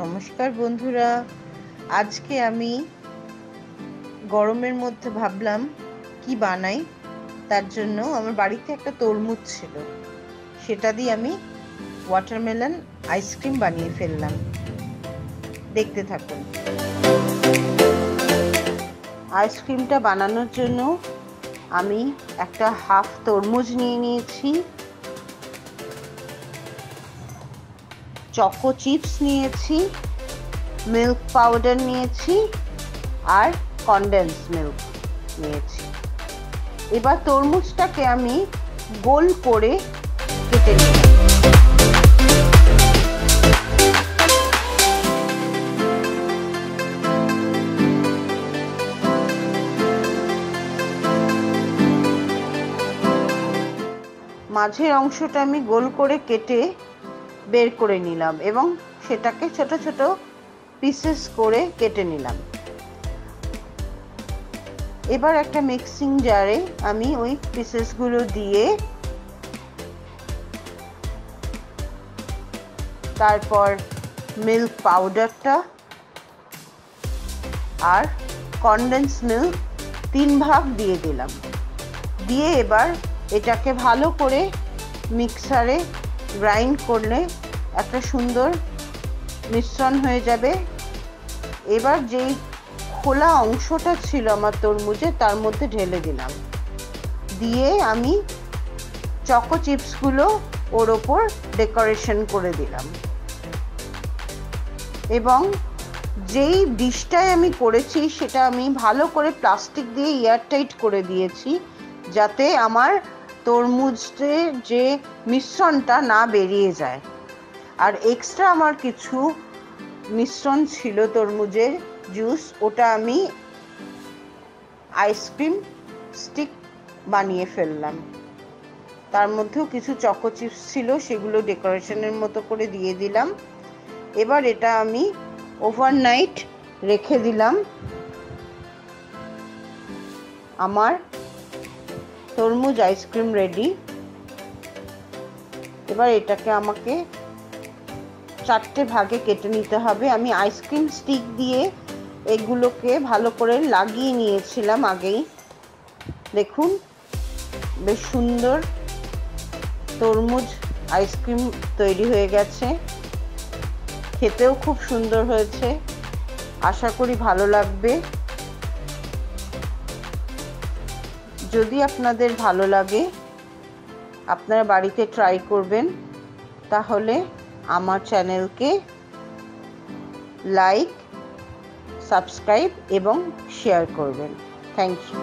নমস্কার বন্ধুরা, আজকে আমি গরমের মধ্যে ভাবলাম কি বানাই। তার জন্য আমার বাড়িতে একটা তরমুজ ছিল, সেটা দিয়ে আমি ওয়াটারমেলন আইসক্রিম বানিয়ে ফেললাম। দেখতে থাকুন। আইসক্রিমটা বানানোর জন্য আমি একটা হাফ তরমুজ নিয়ে নিয়েছি, চকো চিপস নিয়েছি, মিল্ক পাউডার নিয়েছি আর কনডেন্স মিল্ক নিয়েছি। এবার তরমুজটাকে আমি গোল করে কেটে নিলাম। মাঝের অংশটা আমি গোল করে কেটে বের করে নিলাম এবং সেটাকে ছোট ছোট পিসেস করে কেটে নিলাম। এবার একটা মিক্সিং জারে আমি ওই পিসেসগুলো দিয়ে তারপর মিল্ক পাউডারটা আর কনডেন্স মিল্ক 3 ভাগ দিয়ে দিলাম। দিয়ে এবার এটাকে ভালো করে মিক্সারে গ্রাইন্ড করলে একটা সুন্দর মিশ্রণ হয়ে যাবে। এবার যেই খোলা অংশটা ছিল আমার তরমুজে তার মধ্যে ঢেলে দিলাম, দিয়ে আমি চকো চিপসগুলো ওর ওপর ডেকোরেশন করে দিলাম। এবং যেই ডিশটায় আমি করেছি সেটা আমি ভালো করে প্লাস্টিক দিয়ে এয়ারটাইট করে দিয়েছি, যাতে আমার তরমুজের যে মিশ্রণটা না বেরিয়ে যায়। আর এক্সট্রা আমার কিছু মিশ্রণ ছিল তরমুজের জুস, ওটা আমি আইসক্রিম স্টিক বানিয়ে ফেললাম। তার মধ্যেও কিছু চকো চিপস ছিল, সেগুলো ডেকোরেশনের মতো করে দিয়ে দিলাম। এবার এটা আমি ওভারনাইট রেখে দিলাম। আমার তরমুজ আইসক্রিম রেডি। এবার এটাকে আমাকে 4টে ভাগে কেটে নিতে হবে। আমি আইসক্রিম স্টিক দিয়ে এগুলোকে ভালো করে লাগিয়ে নিয়েছিলাম আগেই। দেখুন, বেশ সুন্দর তরমুজ আইসক্রিম তৈরি হয়ে গেছে। খেতেও খুব সুন্দর হয়েছে, আশা করি ভালো লাগবে। যদি আপনাদের ভালো লাগে আপনারা বাড়িতে ট্রাই করবেন, তাহলে আমার চ্যানেলকে লাইক, সাবস্ক্রাইব এবং শেয়ার করবেন। Thank you.